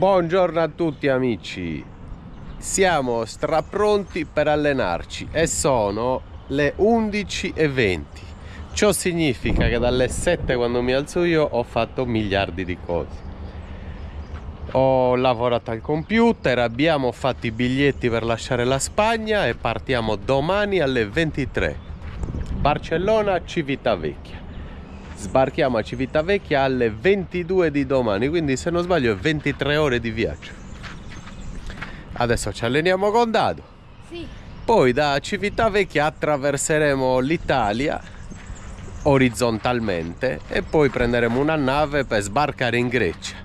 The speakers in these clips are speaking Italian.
Buongiorno a tutti amici, siamo strapronti per allenarci e sono le 11:20. Ciò significa che dalle 7 quando mi alzo io ho fatto miliardi di cose. Ho lavorato al computer, abbiamo fatto i biglietti per lasciare la Spagna e partiamo domani alle 23. Barcellona, Civitavecchia. Sbarchiamo a Civitavecchia alle 22 di domani, quindi se non sbaglio è 23 ore di viaggio. Adesso ci alleniamo con Dado. Sì. Poi da Civitavecchia attraverseremo l'Italia orizzontalmente e poi prenderemo una nave per sbarcare in Grecia.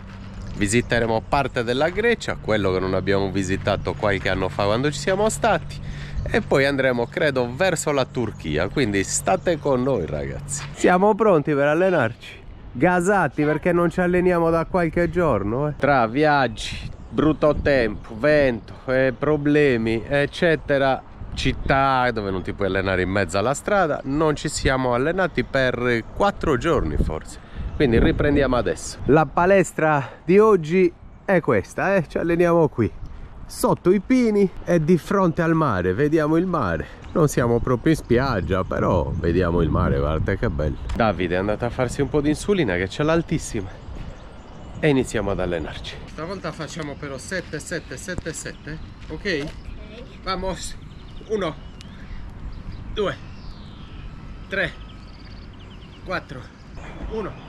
Visiteremo parte della Grecia, quello che non abbiamo visitato qualche anno fa quando ci siamo stati, e poi andremo, credo, verso la Turchia, quindi state con noi ragazzi. Siamo pronti per allenarci, gasati perché non ci alleniamo da qualche giorno. Tra viaggi, brutto tempo, vento, problemi, eccetera, città dove non ti puoi allenare in mezzo alla strada, non ci siamo allenati per 4 giorni forse. Quindi riprendiamo adesso. La palestra di oggi è questa, ci alleniamo qui, sotto i pini e di fronte al mare, vediamo il mare. Non siamo proprio in spiaggia, però vediamo il mare, guarda che bello. Davide è andato a farsi un po' di insulina che c'è l'altissima e iniziamo ad allenarci. Stavolta facciamo però 7, 7, 7, 7, ok? Vamos, 1, 2, 3, 4, 1,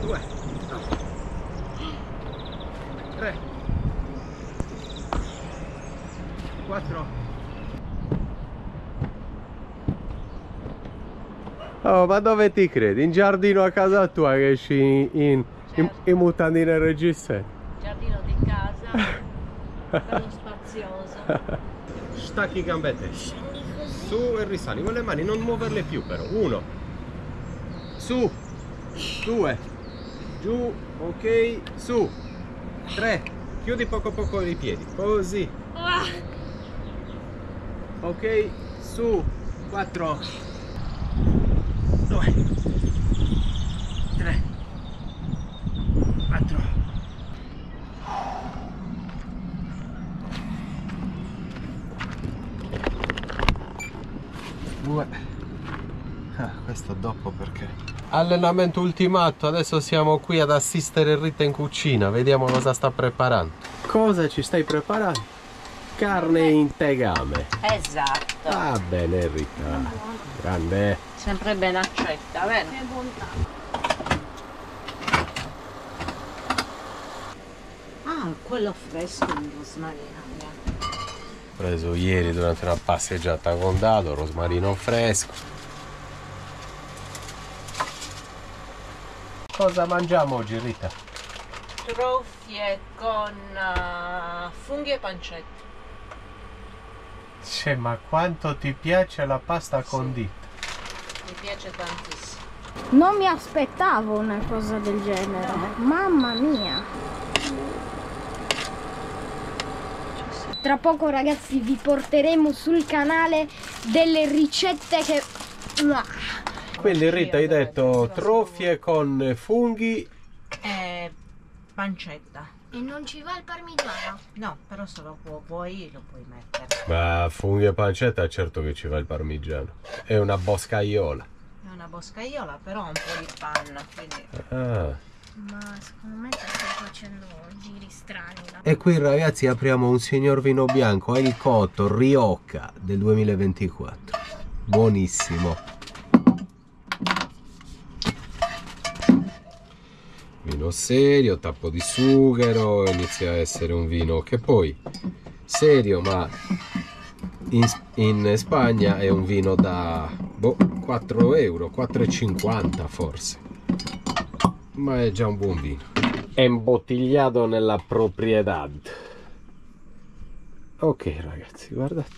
2, 3, 4. Oh, ma dove ti credi? In giardino a casa tua che esci in mutandine reggiseno? Giardino di casa, bello spazioso. Stacchi i gambette. Su e risali con le mani, non muoverle più però. 1, su, 2, giù, ok, su, 3, chiudi poco poco i piedi, così, ok, su, 4, 2, 3, 4. Questo dopo perché allenamento ultimato. Adesso siamo qui ad assistere Rita in cucina, vediamo cosa sta preparando. Cosa ci stai preparando? Carne in tegame. Esatto. Ah, bene Rita, grande. Sempre ben accetta, bene? Che bontà. Ah, quello fresco di rosmarino. Preso ieri durante una passeggiata con Dado, rosmarino fresco. Cosa mangiamo oggi Rita? Trofie con funghi e pancetta. Cioè, ma quanto ti piace la pasta condita? Mi piace tantissimo. Non mi aspettavo una cosa del genere. Mamma mia. Tra poco ragazzi vi porteremo sul canale delle ricette che... Quindi Rita hai detto trofie con funghi e pancetta. E non ci va il parmigiano? No, però se lo vuoi lo puoi mettere. Ma funghi e pancetta certo che ci va il parmigiano. È una boscaiola. È una boscaiola, però ha un po' di panna, quindi... Ah. Ma secondo me stai facendo giri strani. E qui ragazzi apriamo un signor vino bianco El Cotto Rioja del 2024. Buonissimo. Vino serio, tappo di sughero, inizia a essere un vino che poi serio, ma in Spagna è un vino da 4 euro, 4,50 forse, ma è già un buon vino. È imbottigliato nella proprietà. Ok ragazzi, guardate,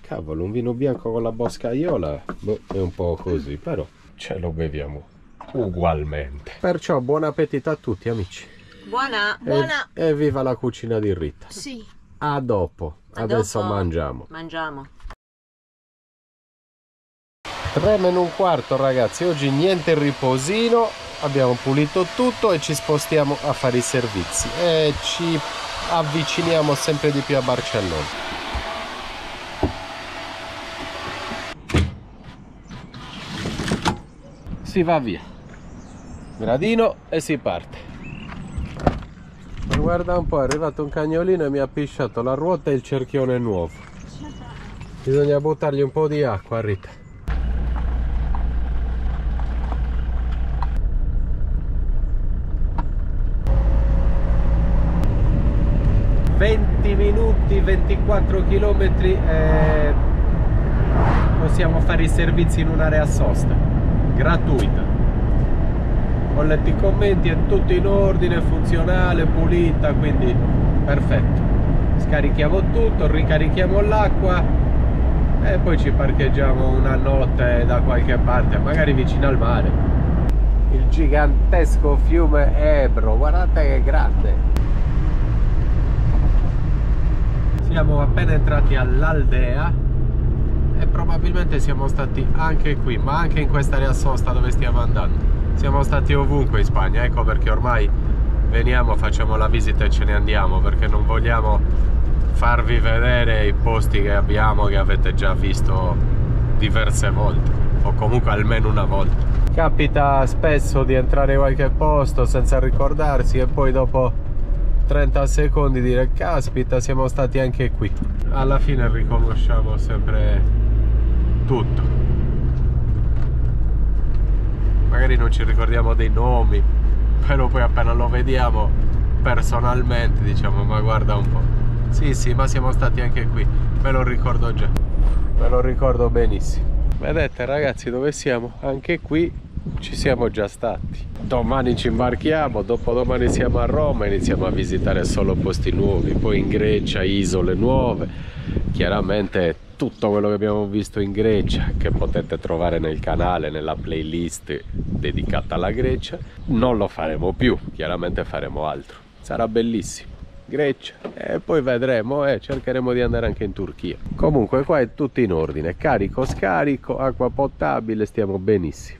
cavolo, un vino bianco con la boscaiola, è un po' così, però ce lo beviamo ugualmente. Perciò buon appetito a tutti amici. Buona! E viva la cucina di Rita. Sì. A dopo. Adesso mangiamo. Mangiamo. 3 meno un quarto ragazzi, oggi niente riposino, abbiamo pulito tutto e ci spostiamo a fare i servizi e ci avviciniamo sempre di più a Barcellona. Si va via, gradino e si parte. Guarda un po', è arrivato un cagnolino e mi ha pisciato la ruota e il cerchione nuovo. Bisogna buttargli un po' di acqua, Rita. Minuti, 24 km e possiamo fare i servizi in un'area sosta gratuita. Ho letto i commenti, è tutto in ordine, funzionale, pulita, quindi perfetto. Scarichiamo tutto, ricarichiamo l'acqua e poi ci parcheggiamo una notte da qualche parte, magari vicino al mare. Il gigantesco fiume Ebro, guardate che grande. Siamo appena entrati all'Aldea e probabilmente siamo stati anche qui, ma anche in quest'area sosta dove stiamo andando. Siamo stati ovunque in Spagna, ecco perché ormai veniamo, facciamo la visita e ce ne andiamo, perché non vogliamo farvi vedere i posti che abbiamo, che avete già visto diverse volte, o comunque almeno una volta. Capita spesso di entrare in qualche posto senza ricordarsi e poi dopo 30 secondi dire caspita, siamo stati anche qui. Alla fine riconosciamo sempre tutto, magari non ci ricordiamo dei nomi, però poi appena lo vediamo personalmente diciamo ma guarda un po', sì ma siamo stati anche qui, me lo ricordo già, me lo ricordo benissimo. Vedete ragazzi dove siamo? Anche qui ci siamo già stati. Domani ci imbarchiamo, dopodomani siamo a Roma, iniziamo a visitare solo posti nuovi, poi in Grecia isole nuove, chiaramente tutto quello che abbiamo visto in Grecia che potete trovare nel canale, nella playlist dedicata alla Grecia. Non lo faremo più, chiaramente faremo altro, sarà bellissimo. Grecia e poi vedremo e cercheremo di andare anche in Turchia. Comunque qua è tutto in ordine, carico scarico, acqua potabile, stiamo benissimo.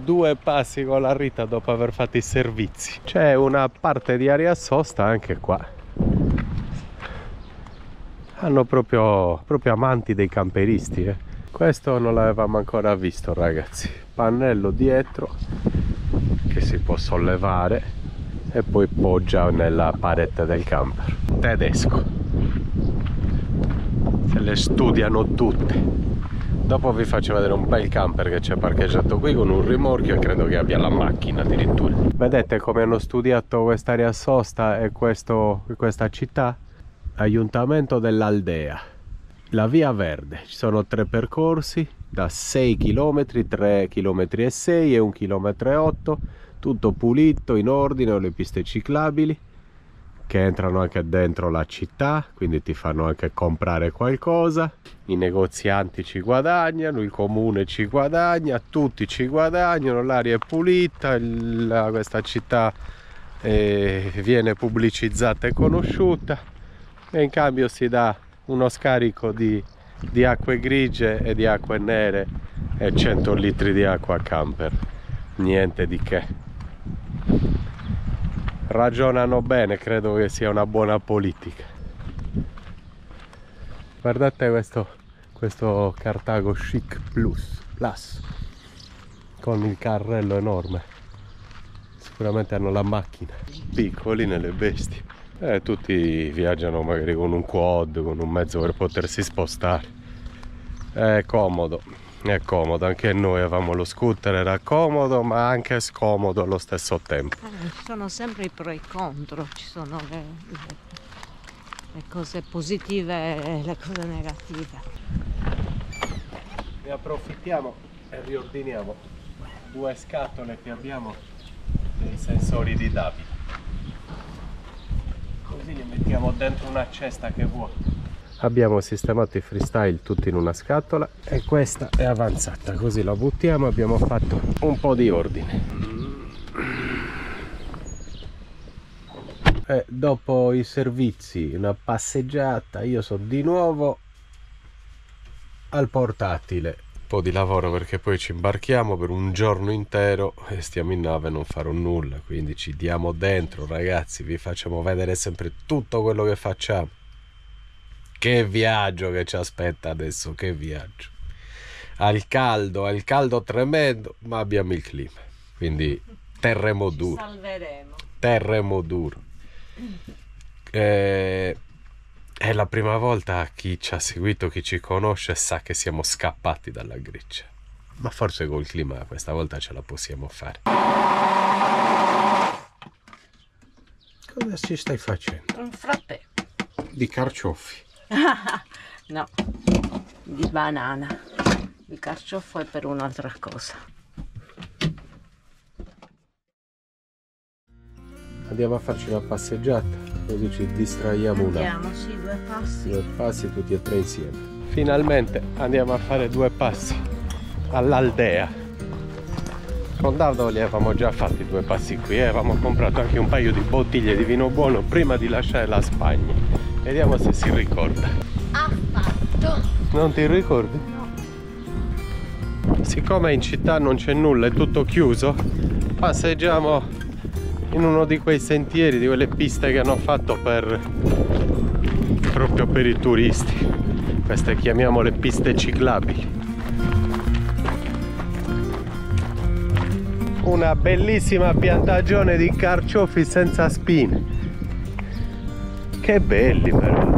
Due passi con la Rita dopo aver fatto i servizi. C'è una parte di area sosta anche qua. Hanno proprio amanti dei camperisti, eh. Questo non l'avevamo ancora visto ragazzi. Pannello dietro che si può sollevare e poi poggia nella parete del camper. Tedesco. Se le studiano tutte. Dopo vi faccio vedere un bel camper che c'è parcheggiato qui con un rimorchio e credo che abbia la macchina addirittura. Vedete come hanno studiato quest'area sosta e questa città? Ayuntamiento dell'Aldea. La via verde, ci sono 3 percorsi da 6 km, 3 km e 6 e 1 km e 8, tutto pulito, in ordine, ho le piste ciclabili che entrano anche dentro la città, quindi ti fanno anche comprare qualcosa. I negozianti ci guadagnano, il comune ci guadagna, tutti ci guadagnano, l'aria è pulita, questa città viene pubblicizzata e conosciuta e in cambio si dà uno scarico di acque grigie e di acque nere e 100 litri di acqua a camper, niente di che. Ragionano bene, credo che sia una buona politica. Guardate questo Cartago Chic Plus con il carrello enorme. Sicuramente hanno la macchina. Piccoli nelle bestie. Tutti viaggiano magari con un quad, con un mezzo per potersi spostare. È comodo, anche noi avevamo lo scooter, era comodo ma anche scomodo allo stesso tempo. Ci sono sempre i pro e i contro, ci sono le cose positive e le cose negative. Ne approfittiamo e riordiniamo 2 scatole che abbiamo dei sensori di Davide, così li mettiamo dentro una cesta che vuoi. Abbiamo sistemato i freestyle tutti in una scatola e questa è avanzata, così la buttiamo, abbiamo fatto un po' di ordine. E dopo i servizi, una passeggiata, io sono di nuovo al portatile. Un po' di lavoro perché poi ci imbarchiamo per un giorno intero e stiamo in nave e non farò nulla, quindi ci diamo dentro, ragazzi, vi facciamo vedere sempre tutto quello che facciamo. Che viaggio che ci aspetta adesso, che viaggio. Al caldo tremendo, ma abbiamo il clima, quindi terremo duro. Salveremo. Terremo duro. È la prima volta, chi ci ha seguito, chi ci conosce, sa che siamo scappati dalla Grecia. Ma forse col clima questa volta ce la possiamo fare. Cosa ci stai facendo? Un frappè. Di carciofi. No, di banana. Il carciofo è per un'altra cosa. Andiamo a farci una passeggiata, così ci distraiamo un attimo. Andiamo, sì, 2 passi. 2 passi tutti e 3 insieme. Finalmente andiamo a fare 2 passi all'Aldea. Con Davide li avevamo già fatti 2 passi qui, avevamo comprato anche un paio di bottiglie di vino buono prima di lasciare la Spagna. Vediamo se si ricorda. Affatto. Non ti ricordi? No. Siccome in città non c'è nulla, è tutto chiuso, passeggiamo in uno di quei sentieri, di quelle piste che hanno fatto proprio per i turisti. Queste chiamiamole piste ciclabili. Una bellissima piantagione di carciofi senza spine. Che belli però.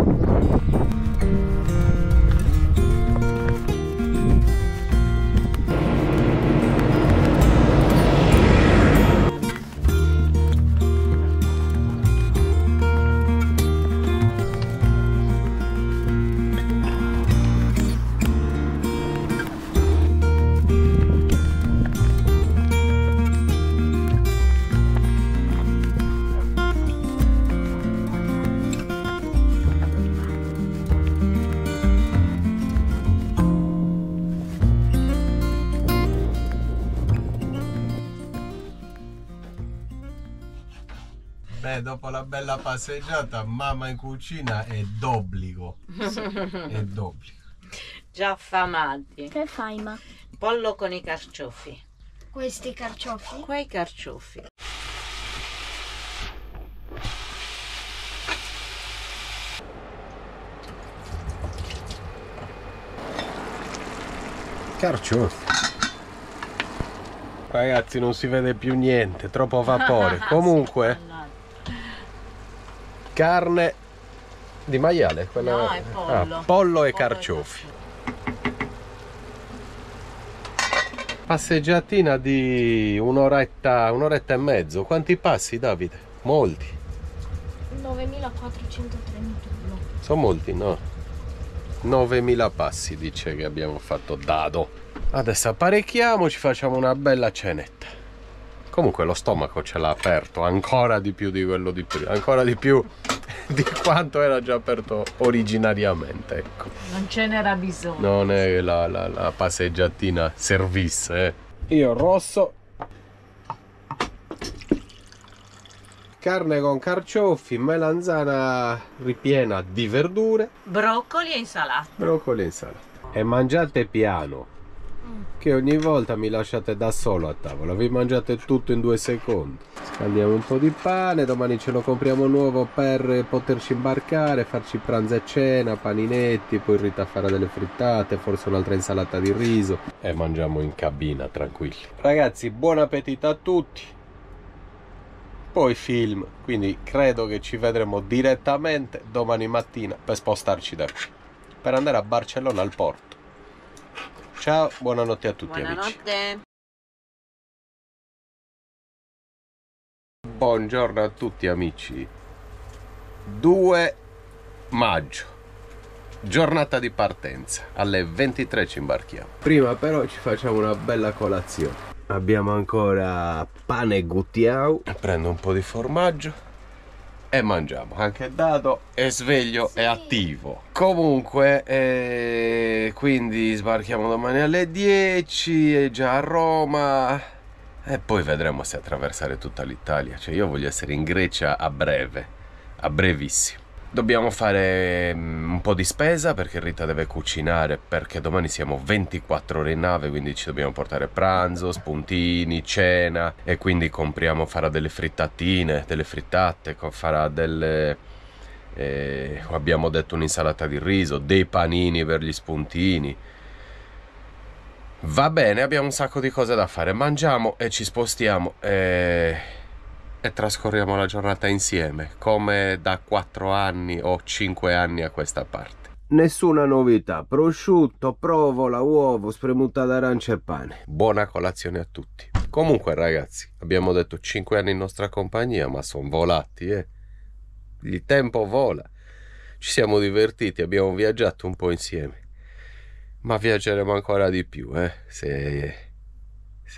Beh, dopo la bella passeggiata, mamma in cucina è d'obbligo. È d'obbligo. Già affamati. Che fai, ma? Pollo con i carciofi. Questi carciofi? Quei carciofi. Carciofi. Ragazzi, non si vede più niente, troppo vapore. Comunque, carne di maiale, quella... No, è pollo. Pollo e carciofi. Passeggiatina di un'oretta e mezzo. Quanti passi, Davide? Molti. 9431. Sono molti, no? 9000 passi dice che abbiamo fatto dado. Adesso apparecchiamoci, facciamo una bella cenetta. Comunque lo stomaco ce l'ha aperto ancora di più di quello di prima, ancora di più di quanto era già aperto originariamente, ecco. Non ce n'era bisogno. Non è la passeggiatina service, eh. Io rosso, carne con carciofi, melanzana ripiena di verdure, Broccoli e insalata. broccoli e insalata. E mangiate piano, che ogni volta mi lasciate da solo a tavola, vi mangiate tutto in 2 secondi. Scaldiamo un po' di pane, domani ce lo compriamo nuovo per poterci imbarcare, farci pranzo e cena, paninetti, poi Rita farà delle frittate, forse un'altra insalata di riso e mangiamo in cabina tranquilli. Ragazzi, buon appetito a tutti. Poi film, quindi credo che ci vedremo direttamente domani mattina per spostarci da qui, per andare a Barcellona al porto. Ciao, buonanotte a tutti. Amici. Buonanotte. Buongiorno a tutti amici. 2 maggio, giornata di partenza, alle 23 ci imbarchiamo. Prima però ci facciamo una bella colazione. Abbiamo ancora pane guttiau, prendo un po' di formaggio e mangiamo. Anche Dado è sveglio e attivo. Comunque quindi sbarchiamo domani alle 10, è già a Roma e poi vedremo se attraversare tutta l'Italia. Cioè io voglio essere in Grecia a breve, a brevissimo. Dobbiamo fare un po' di spesa perché Rita deve cucinare, perché domani siamo 24 ore in nave, quindi ci dobbiamo portare pranzo, spuntini, cena, e quindi farà delle frittatine, delle frittate, farà delle... abbiamo detto un'insalata di riso, dei panini per gli spuntini. Va bene, abbiamo un sacco di cose da fare, mangiamo e ci spostiamo e trascorriamo la giornata insieme, come da 4 anni o 5 anni a questa parte. Nessuna novità, prosciutto, provola, uovo, spremuta d'arancia e pane. Buona colazione a tutti. Comunque ragazzi, abbiamo detto 5 anni in nostra compagnia, ma sono volati, Il tempo vola. Ci siamo divertiti, abbiamo viaggiato un po' insieme. Ma viaggeremo ancora di più, se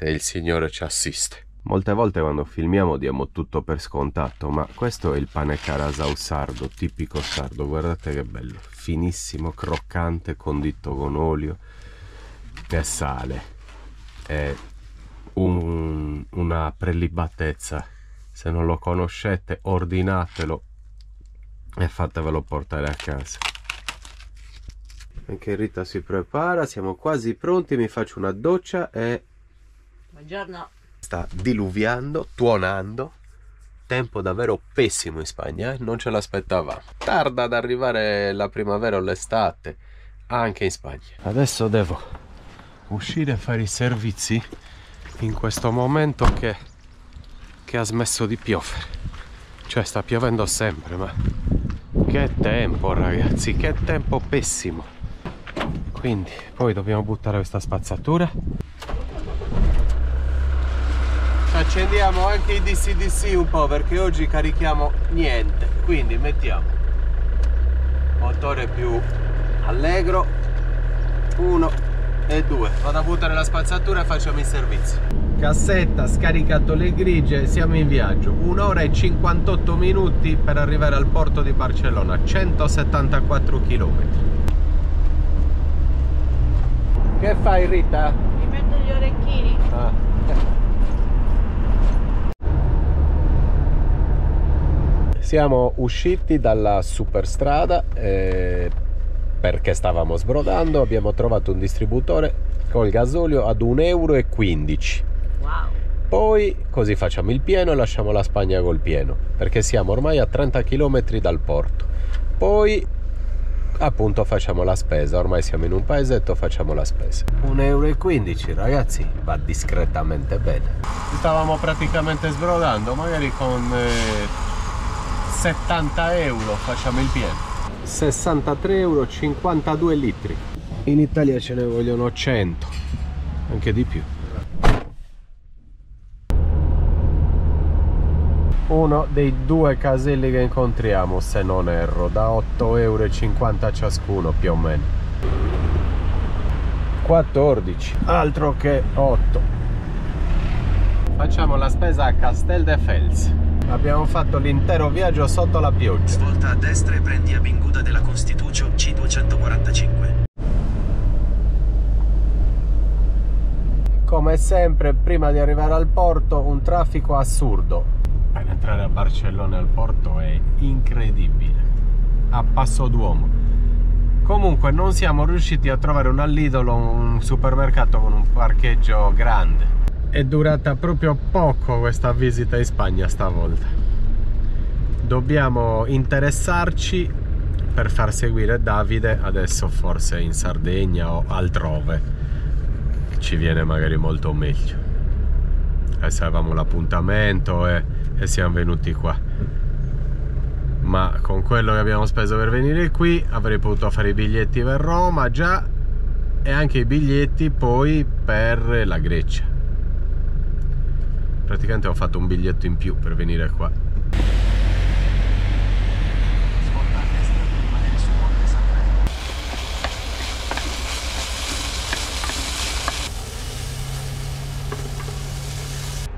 il Signore ci assiste. Molte volte quando filmiamo diamo tutto per scontato, ma questo è il pane carasau sardo, tipico sardo. Guardate che bello, finissimo, croccante, condito con olio e sale. È una prelibatezza. Se non lo conoscete, ordinatelo e fatevelo portare a casa. Anche Rita si prepara, siamo quasi pronti, mi faccio una doccia e... Buongiorno. Sta diluviando, tuonando, tempo davvero pessimo in Spagna, non ce l'aspettavamo. Tarda ad arrivare la primavera o l'estate, anche in Spagna. Adesso devo uscire a fare i servizi in questo momento che ha smesso di piovere. Cioè sta piovendo sempre, ma che tempo ragazzi, che tempo pessimo. Quindi poi dobbiamo buttare questa spazzatura. Accendiamo anche i DC-DC un po' perché oggi carichiamo niente, quindi mettiamo motore più allegro, 1 e 2. Vado a buttare la spazzatura e facciamo i servizi. Cassetta, scaricato le grigie, siamo in viaggio. 1 ora e 58 minuti per arrivare al porto di Barcellona, 174 km. Che fai Rita? Mi metto gli orecchini. Siamo usciti dalla superstrada perché stavamo sbrodando, abbiamo trovato un distributore col gasolio ad 1,15 €. Wow. Poi così facciamo il pieno e lasciamo la Spagna col pieno, perché siamo ormai a 30 km dal porto. Poi appunto facciamo la spesa, ormai siamo in un paesetto, facciamo la spesa. 1,15 € ragazzi, va discretamente bene. Stavamo praticamente sbrodando, magari con 70 € facciamo il pieno. 63 €, 52 litri. In Italia ce ne vogliono 100, anche di più. Uno dei 2 caselli che incontriamo, se non erro, da 8,50 € ciascuno più o meno. 14, altro che 8. Facciamo la spesa a Castelldefels. Abbiamo fatto l'intero viaggio sotto la pioggia. Svolta a destra e prendi Avinguda della Constitucio C245. Come sempre, prima di arrivare al porto, un traffico assurdo. Per entrare a Barcellona al porto è incredibile, a passo d'uomo. Comunque non siamo riusciti a trovare un all'idolo, un supermercato con un parcheggio grande. È durata proprio poco questa visita in Spagna stavolta. Dobbiamo interessarci per far seguire Davide adesso forse in Sardegna o altrove, ci viene magari molto meglio. Adesso avevamo l'appuntamento e siamo venuti qua, ma con quello che abbiamo speso per venire qui avrei potuto fare i biglietti per Roma già e anche i biglietti poi per la Grecia. Praticamente ho fatto un biglietto in più per venire qua. Svolta a destra per rimanere su Monte Sanremo.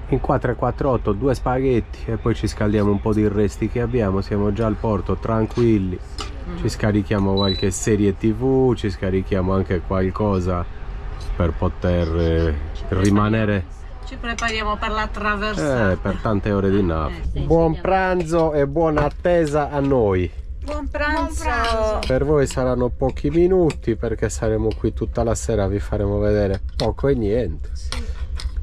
In 448 2 spaghetti e poi ci scaldiamo un po' di resti che abbiamo. Siamo già al porto tranquilli, ci scarichiamo qualche serie TV, ci scarichiamo anche qualcosa per poter rimanere. Ci prepariamo per la traversata. Per tante ore di nave. Sì, Buon sì, pranzo e buona attesa a noi. Buon pranzo. Per voi saranno pochi minuti perché saremo qui tutta la sera, vi faremo vedere poco e niente.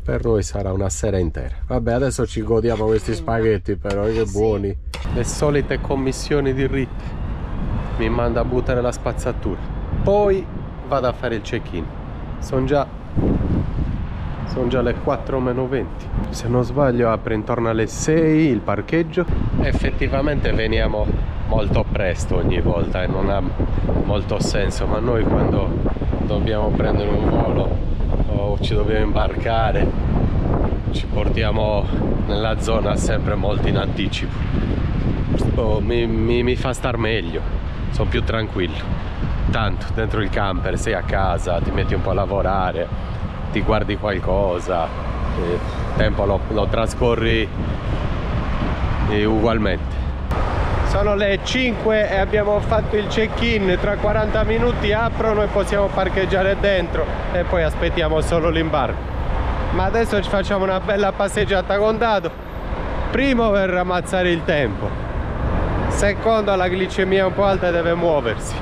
Per noi sarà una sera intera. Vabbè, adesso ci godiamo questi spaghetti, però che buoni. Le solite commissioni di Rita. Mi manda a buttare la spazzatura. Poi vado a fare il check-in. Sono già le 4:20. Se non sbaglio apre intorno alle 6 il parcheggio. Effettivamente veniamo molto presto ogni volta e non ha molto senso, ma noi quando dobbiamo prendere un volo o ci dobbiamo imbarcare ci portiamo nella zona sempre molto in anticipo. Mi fa star meglio, sono più tranquillo. Tanto dentro il camper sei a casa, ti metti un po' a lavorare, ti guardi qualcosa, il tempo lo trascorri ugualmente. Sono le 5 e abbiamo fatto il check-in, tra 40 minuti aprono e possiamo parcheggiare dentro e poi aspettiamo solo l'imbarco. Ma adesso ci facciamo una bella passeggiata con Dado, primo per ammazzare il tempo, secondo la glicemia un po' alta e deve muoversi.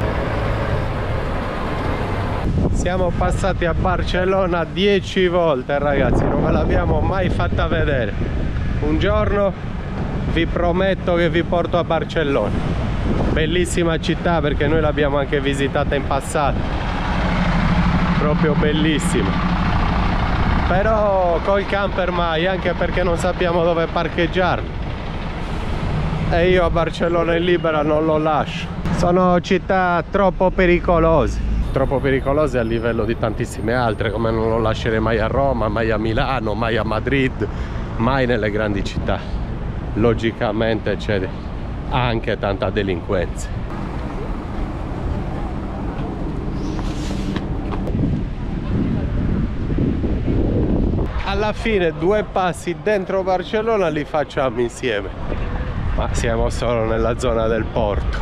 Siamo passati a Barcellona 10 volte ragazzi, non ve l'abbiamo mai fatta vedere. Un giorno vi prometto che vi porto a Barcellona, bellissima città perché noi l'abbiamo anche visitata in passato, proprio bellissima, però col camper mai, anche perché non sappiamo dove parcheggiarlo e io a Barcellona in libera non lo lascio. Sono città troppo pericolose a livello di tantissime altre, come non lo lascerei mai a Roma, mai a Milano, mai a Madrid, mai nelle grandi città. Logicamente c'è anche tanta delinquenza. Alla fine 2 passi dentro Barcellona li facciamo insieme, ma siamo solo nella zona del porto.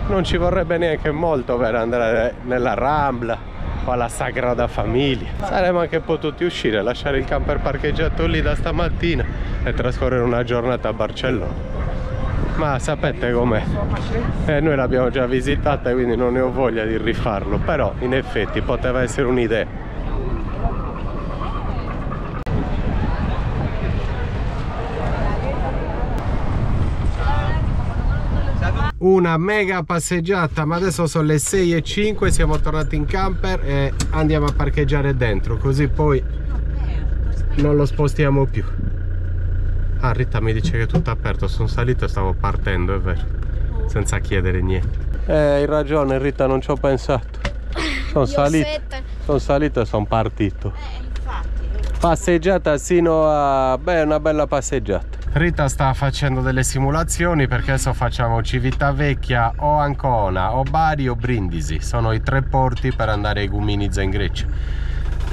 Non ci vorrebbe neanche molto per andare nella Rambla o alla Sagrada Famiglia. Saremmo anche potuti uscire, lasciare il camper parcheggiato lì da stamattina e trascorrere una giornata a Barcellona. Ma sapete com'è? Noi l'abbiamo già visitata, quindi non ne ho voglia di rifarlo, però in effetti poteva essere un'idea. Una mega passeggiata, ma adesso sono le 6:05, siamo tornati in camper e andiamo a parcheggiare dentro, così poi non lo spostiamo più. Ah, Rita mi dice che è tutto aperto, sono salito e stavo partendo, è vero, senza chiedere niente. Hai ragione Rita, non ci ho pensato. Sono salito e sono partito. Passeggiata sino a... beh, una bella passeggiata. Rita sta facendo delle simulazioni perché adesso facciamo Civitavecchia o Ancona o Bari o Brindisi. Sono i 3 porti per andare ai Guminiza in Grecia.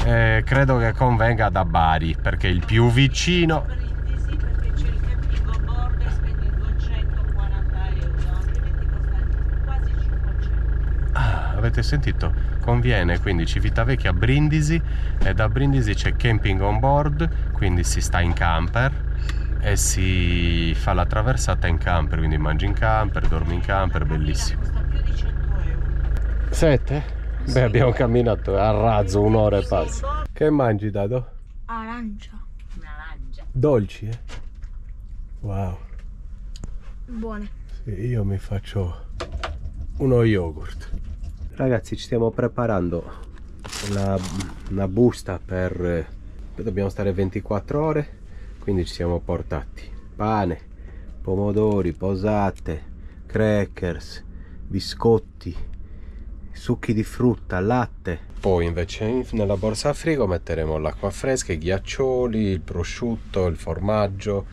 Credo che convenga da Bari perché è il più vicino. Brindisi perché c'è il camping on board e spendi 240 euro, altrimenti costa quasi 500. Ah, avete sentito? Conviene, quindi Civitavecchia Brindisi e da Brindisi c'è camping on board, quindi si sta in camper e si fa la traversata in camper, quindi mangi in camper, dormi in camper, bellissimo. Costa più di 100 euro. 7? Beh, abbiamo camminato a razzo un'ora e passa. Che mangi, Dado? Arancia. Un'arancia. Dolci, eh? Wow. Buone. Sì, io mi faccio uno yogurt. Ragazzi, ci stiamo preparando una busta per... dobbiamo stare 24 ore. Quindi ci siamo portati pane, pomodori, posate, crackers, biscotti, succhi di frutta, latte. Poi invece nella borsa a frigo metteremo l'acqua fresca, i ghiaccioli, il prosciutto, il formaggio,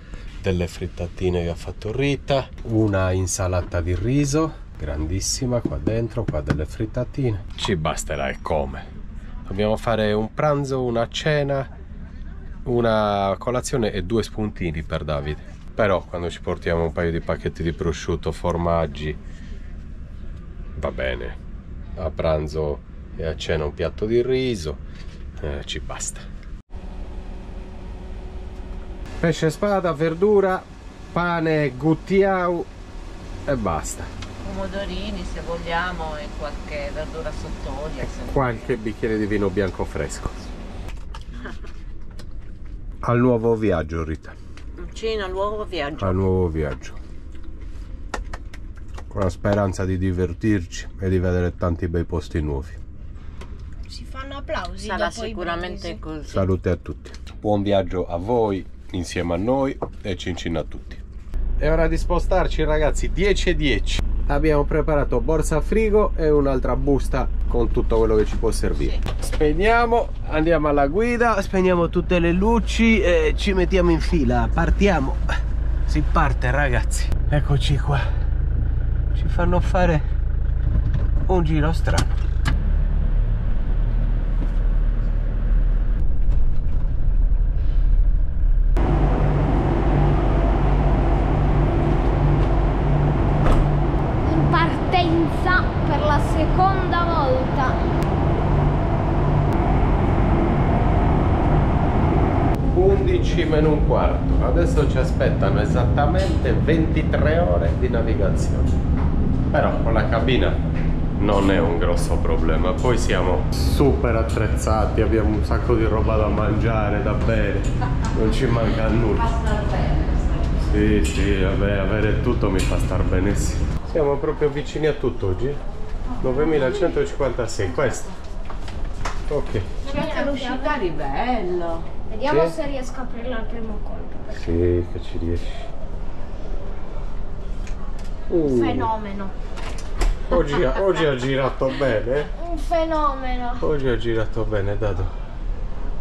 delle frittatine che ha fatto Rita, una insalata di riso grandissima qua dentro, qua delle frittatine. Ci basterà e come. Dobbiamo fare un pranzo, una cena, una colazione e 2 spuntini per Davide. Però quando ci portiamo un paio di pacchetti di prosciutto, formaggi, va bene. A pranzo e a cena un piatto di riso, ci basta. Pesce spada, verdura, pane guttiau e basta. pomodorini se vogliamo e qualche verdura sott'olio. Qualche bicchiere di vino bianco fresco. Al nuovo viaggio, Rita. Vicino al nuovo viaggio. Al nuovo viaggio. Con la speranza di divertirci e di vedere tanti bei posti nuovi. Si fanno applausi. Sarà dopo sicuramente i così. Salute a tutti. Buon viaggio a voi, insieme a noi, e cin cin a tutti. È ora di spostarci, ragazzi. 10:10. Abbiamo preparato borsa frigo e un'altra busta con tutto quello che ci può servire. Spegniamo, andiamo alla guida, spegniamo tutte le luci e ci mettiamo in fila. Partiamo. Si parte, ragazzi. Eccoci qua. Ci fanno fare un giro strano. Per la seconda volta. 11 meno un quarto. Adesso ci aspettano esattamente 23 ore di navigazione. Però con la cabina non è un grosso problema. Poi siamo super attrezzati, abbiamo un sacco di roba da mangiare, da bere, non ci manca nulla. Sì, vabbè, avere tutto mi fa star benissimo. Siamo proprio vicini a tutto oggi. 9156, questo. Ok. C'è l'uscita a livello. Vediamo Sì. se riesco a aprirla al primo colpo. Sì, che ci riesci. Fenomeno. Oggi ha girato bene. Un fenomeno. Oggi ha girato bene, Dado.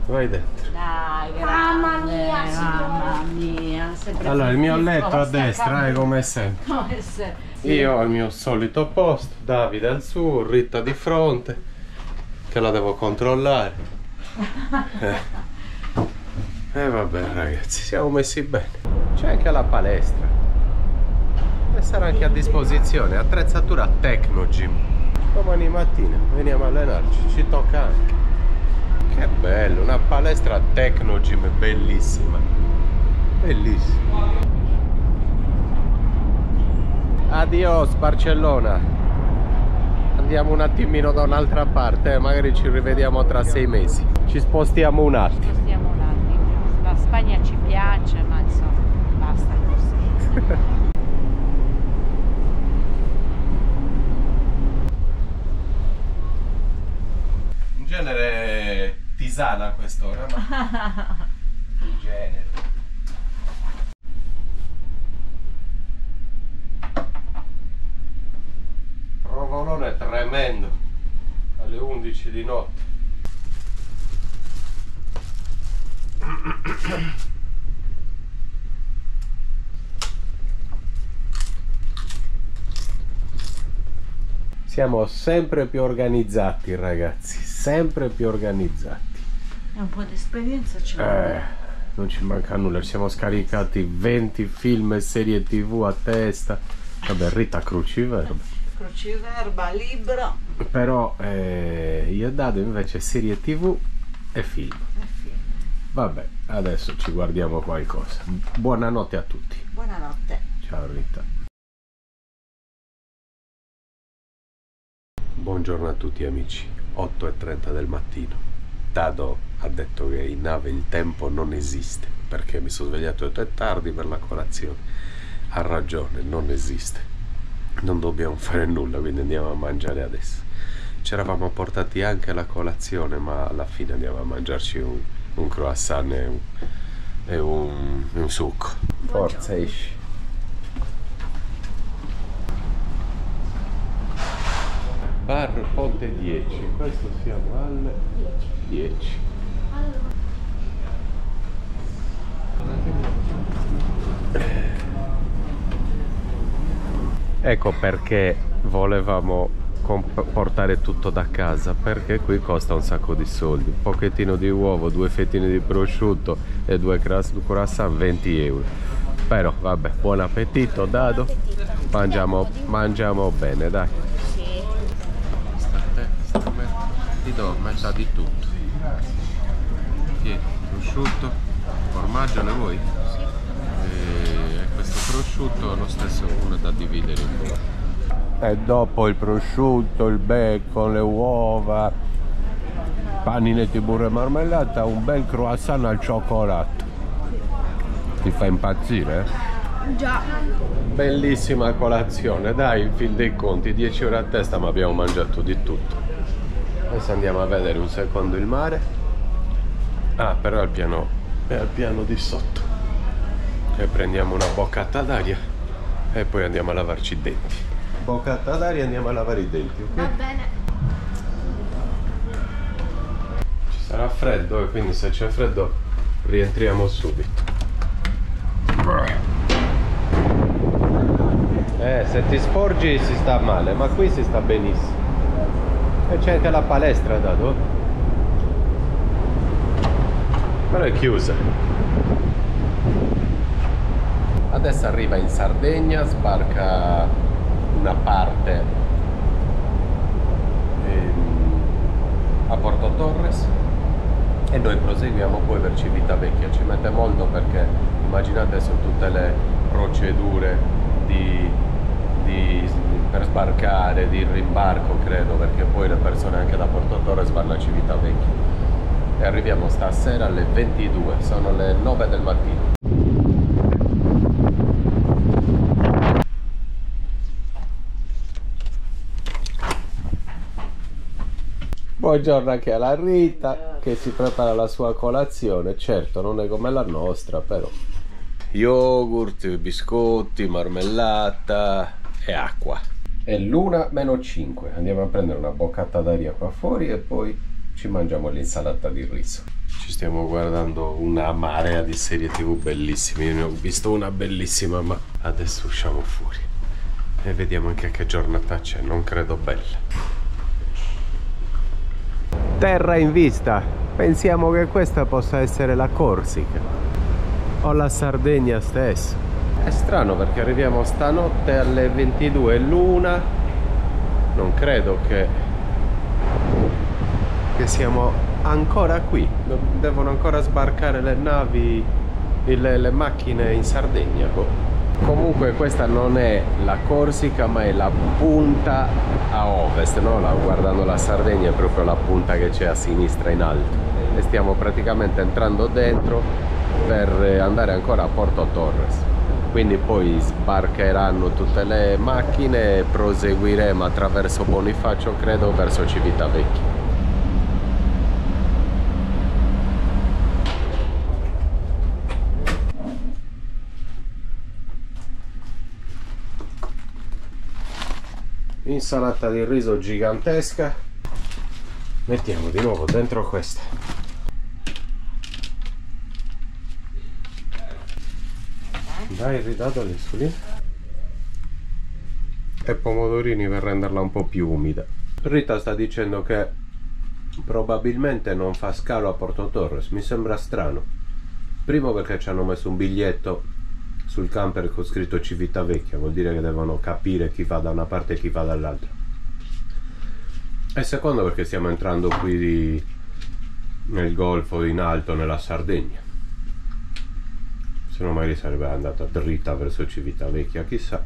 Vai dentro. Dai, Mamma mia, mamma mia. Allora, il mio letto a destra, come sempre. Come se... Io ho il mio solito posto, Davide al suo, Rita di fronte, che la devo controllare. E vabbè, ragazzi, siamo messi bene. C'è anche la palestra. E sarà anche a disposizione, attrezzatura Tecnogym. Domani mattina veniamo a allenarci, ci tocca anche. Che bello, una palestra Tecnogym bellissima. Bellissima. Adios Barcellona. Andiamo un attimino da un'altra parte, magari ci rivediamo tra 6 mesi. Ci spostiamo un attimo. Stiamo un attimo. La Spagna ci piace, ma insomma, basta così. In genere tisana a quest'ora, ma in genere. Provolone tremendo alle 11 di notte. Siamo sempre più organizzati, ragazzi, sempre più organizzati. E un po' di esperienza ce l'abbiamo. Non ci manca nulla, ci siamo scaricati 20 film e serie TV a testa. Vabbè, Rita cruciverba. Cruciverba, libro. Però io e Dado invece serie TV e film. Vabbè, adesso ci guardiamo qualcosa. Buonanotte a tutti. Buonanotte. Ciao Rita. Buongiorno a tutti amici, 8:30 del mattino. Dado ha detto che in nave il tempo non esiste, perché mi sono svegliato e ho detto è tardi per la colazione. Ha ragione, non esiste. Non dobbiamo fare nulla, quindi andiamo a mangiare adesso. Ci eravamo portati anche la colazione, ma alla fine andiamo a mangiarci un croissant e un succo. Forza, esci. Bar Ponte 10, questo siamo alle 10. Ecco perché volevamo portare tutto da casa, perché qui costa un sacco di soldi. Un pochettino di uovo, 2 fettine di prosciutto e 2 croissant, 20 euro. Però vabbè, buon appetito Dado. Mangiamo bene, dai. Ti do metà di tutto. Tieni, prosciutto, formaggio ne vuoi? Sì. E questo prosciutto è lo stesso, uno da dividere in due. E dopo il prosciutto, il bacon, le uova, paninetti, burro e marmellata, un bel croissant al cioccolato. Ti fa impazzire? Già. Bellissima colazione, dai, in fin dei conti, 10 ore a testa ma abbiamo mangiato di tutto. Adesso andiamo a vedere un secondo il mare. Ah, però è al piano di sotto. E prendiamo una boccata d'aria e poi andiamo a lavarci i denti. Boccata d'aria e andiamo a lavare i denti, ok? Va bene. Ci sarà freddo e quindi se c'è freddo rientriamo subito. Se ti sporgi si sta male, ma qui si sta benissimo. E c'è anche la palestra, dato. Però è chiusa. Adesso arriva in Sardegna, sbarca una parte a Porto Torres e noi proseguiamo poi per Civitavecchia. Ci mette molto perché immaginate su tutte le procedure per sbarcare, di rimbarco credo, perché poi le persone anche da Porto Torres vanno a Civitavecchia. E arriviamo stasera alle 22, sono le 9 del mattino. Buongiorno anche alla Rita che si prepara la sua colazione, certo non è come la nostra però. Yogurt, biscotti, marmellata e acqua. È l'1:05, andiamo a prendere una boccata d'aria qua fuori e poi ci mangiamo l'insalata di riso. Ci stiamo guardando una marea di serie TV bellissime, io ne ho visto una bellissima ma adesso usciamo fuori e vediamo anche che giornata c'è, non credo bella. Terra in vista, pensiamo che questa possa essere la Corsica o la Sardegna stessa. È strano perché arriviamo stanotte alle 22:01, non credo che siamo ancora qui, devono ancora sbarcare le navi, le macchine in Sardegna. Comunque questa non è la Corsica ma è la punta a ovest, no? Guardando la Sardegna è proprio la punta che c'è a sinistra in alto e stiamo praticamente entrando dentro per andare ancora a Porto Torres. Quindi poi sbarcheranno tutte le macchine e proseguiremo attraverso Bonifacio, credo, verso Civitavecchia. Insalata di riso gigantesca. Mettiamo di nuovo dentro questa. Dai, ridato l'insulina. E pomodorini per renderla un po' più umida. Rita sta dicendo che probabilmente non fa scalo a Porto Torres. Mi sembra strano. Primo perché ci hanno messo un biglietto sul camper con scritto Civitavecchia, vuol dire che devono capire chi va da una parte e chi va dall'altra. E secondo perché stiamo entrando qui nel golfo in alto nella Sardegna. Se no magari sarebbe andata dritta verso Civitavecchia, chissà.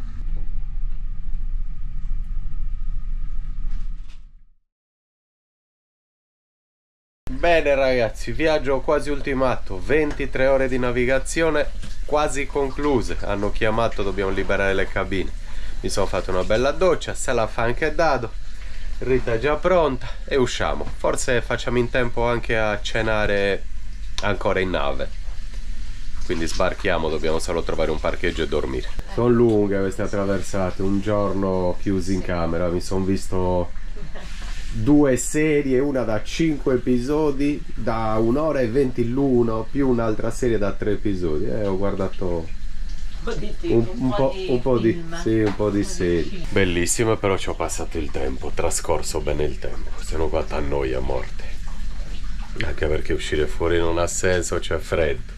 Bene ragazzi, viaggio quasi ultimato, 23 ore di navigazione quasi concluse. Hanno chiamato, dobbiamo liberare le cabine. Mi sono fatto una bella doccia, se la fa anche Dado. Rita è già pronta e usciamo. Forse facciamo in tempo anche a cenare ancora in nave. Quindi sbarchiamo, dobbiamo solo trovare un parcheggio e dormire. Sono lunghe queste traversate, un giorno chiusi in camera, mi sono visto 2 serie, una da 5 episodi, da 1 ora e 20 l'uno, più un'altra serie da 3 episodi. Ho guardato un po' di serie. Bellissime, però ci ho passato il tempo, trascorso bene il tempo, se no qua t'annoia a morte. Anche perché uscire fuori non ha senso, c'è freddo.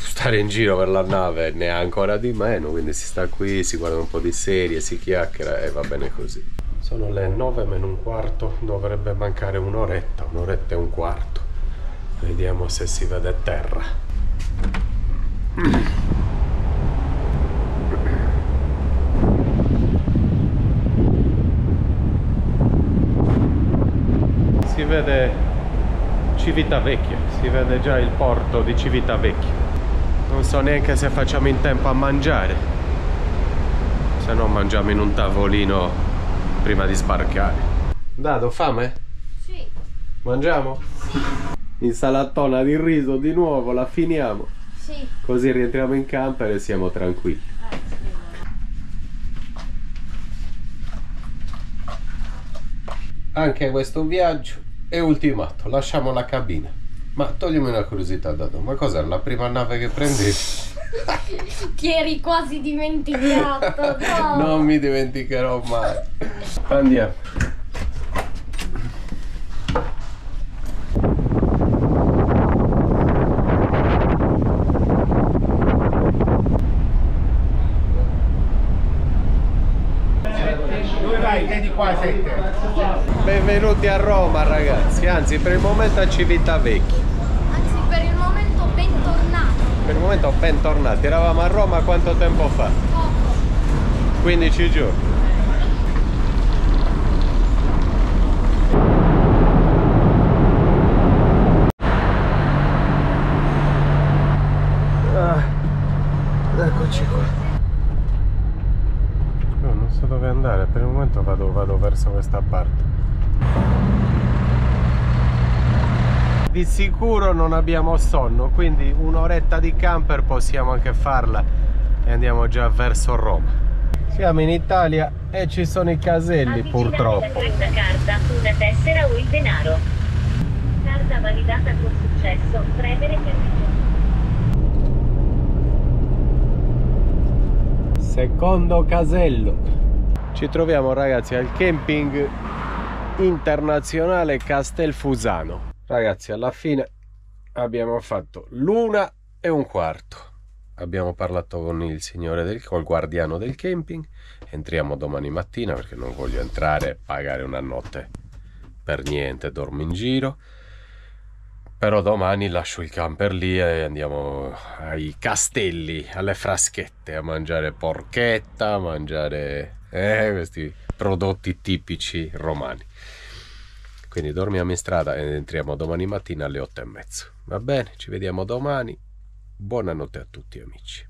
Stare in giro per la nave ne ha ancora di meno, quindi si sta qui, si guarda un po' di serie, si chiacchiera e va bene così. Sono le 9 meno un quarto, dovrebbe mancare un'oretta e un quarto. Vediamo se si vede terra. vede Civitavecchia, si vede già il porto di Civitavecchia. Non so neanche se facciamo in tempo a mangiare, se no mangiamo in un tavolino prima di sbarcare. Dado, fame? Sì. Mangiamo? Insalatona di riso di nuovo, la finiamo. Sì. Così rientriamo in camper e siamo tranquilli. Anche questo viaggio è ultimato, lasciamo la cabina. Ma toglimi una curiosità, Dado, ma cos'era la prima nave che prendevi? Ti eri quasi dimenticato, no? Non mi dimenticherò mai. Andiamo. Dove vai? Tieni qua 7. Benvenuti a Roma, ragazzi, anzi per il momento a Civitavecchia. Anzi, per il momento bentornati. Per il momento bentornati. Eravamo a Roma quanto tempo fa? Poco. 15 giorni. Eccoci qua. Non so dove andare, per il momento vado verso questa parte. Di sicuro non abbiamo sonno, quindi un'oretta di camper possiamo anche farla e andiamo già verso Roma. Siamo in Italia e ci sono i caselli, purtroppo. Questa carta, una tessera o il denaro. Carta validata con successo, premere per ritorno. Secondo casello. Ci troviamo, ragazzi, al camping internazionale Castelfusano. Ragazzi, alla fine abbiamo fatto l'1:15. Abbiamo parlato con il signore col guardiano del camping. Entriamo domani mattina perché non voglio entrare e pagare una notte per niente, dormo in giro. Però domani lascio il camper lì e andiamo ai castelli, alle fraschette, a mangiare porchetta, a mangiare questi prodotti tipici romani. Quindi dormiamo in strada e entriamo domani mattina alle 8:30. Va bene, ci vediamo domani. Buonanotte a tutti, amici.